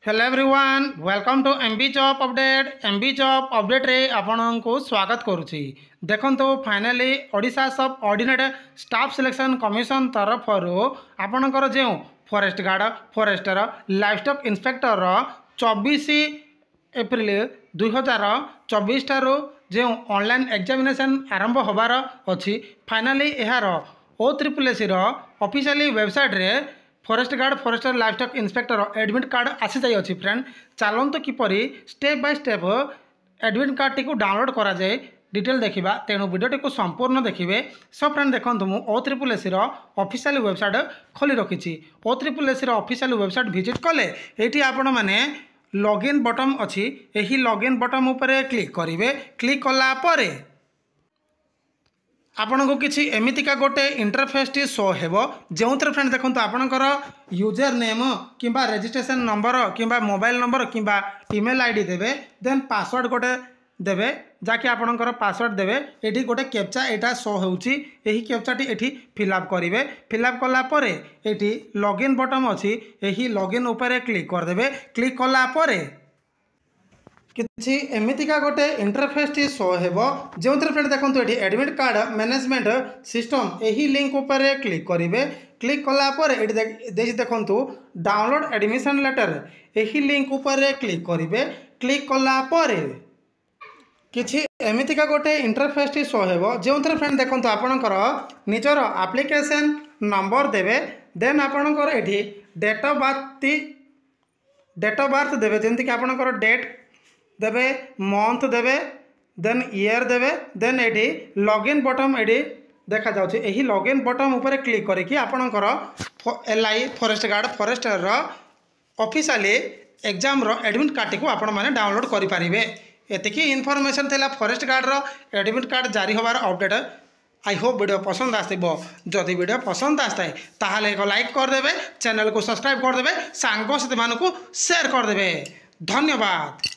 Hello everyone welcome to MB job update रे आपनको स्वागत करुच्ची। देखो फाइनाली ओडिशा सब ऑर्डिनेट स्टाफ सिलेक्शन कमिशन तरफ आपणकर जो forest guard forester livestock inspector 24 April 2024 ठारू जो ऑनलाइन एग्जामिनेशन आरंभ होबार अच्छी फाइनाली यार OSSC ऑफिशियली वेबसाइट रे forest guard forester livestock inspector admit card आसी जाई अछि। फ्रेंड चलते किपरि step by step admit card टी डाउनलोड करा जाए डिटेल देखा तेणु वीडियो को संपूर्ण देखिए। सो फ्रेंड देखो मुझे OSSC ऑफिशियल वेबसाइट खोली रखी। OSSC ऑफिशियल वेबसाइट विजिट कले ये आपण मैंने लॉगिन बटन अच्छी यही लॉगिन बटन उपरे क्लिक करेंगे। क्लिक कला परे आपन को किसी एमितिका गोटे इंटरफेस टी शो हेबो जो फ्रेंड देखो आपणकर यूजर नेम किंबा रजिस्ट्रेशन नंबर किंबा मोबाइल नंबर किंबा ईमेल आईडी देवे देन पासवर्ड गोटे देवे जाकि आपणकर पासवर्ड देवे एठी गोटे कैप्चा एटा शो होउची एही कैप्चाटी एठी फिलअप करेंगे। फिलअप कला परे एठी लॉगिन बटन अच्छी यही लॉगिन उपरे क्लिक कर देवे। क्लिक कला परे किसी एमितिका गोटे इंटरफेस टी शो हेबो जो फ्रेंड देखो ये एडमिट कार्ड मैनेजमेंट सिस्टम यही लिंक ऊपर क्लिक करेंगे। क्लिक कला देखो डाउनलोड एडमिशन लेटर यही लिंक ऊपर क्लिक करेंगे। क्लिक कला किसी एमितिका गोटे इंटरफेस टी शो हेबो जो फ्रेंड देखो आपणकर निजर एप्लिकेशन नंबर देवे देन आपणकर एठी डेट ऑफ बर्थ देवे जमती कि आपणकर डेट देवे मंथ देवे देन ईयर देवे देन एटी लॉगिन बटन एटी देखा जाउछि एही लॉगिन बटन ऊपर क्लिक करके आपणकर LI forest guard forester officially exam रो एडमिट कार्ड को आपण माने डाउनलोड करि परिबे। एतिकी इनफॉरमेशन थिला फॉरेस्ट गार्ड रो एडमिट कार्ड जारी होबार अपडेट। आई होप वीडियो पसंद आसो। जदि वीडियो पसंद आसता है ताहले एक लाइक करदे चैनल को सब्सक्राइब करदे सांग साथी मानू शेयर करदे। धन्यवाद।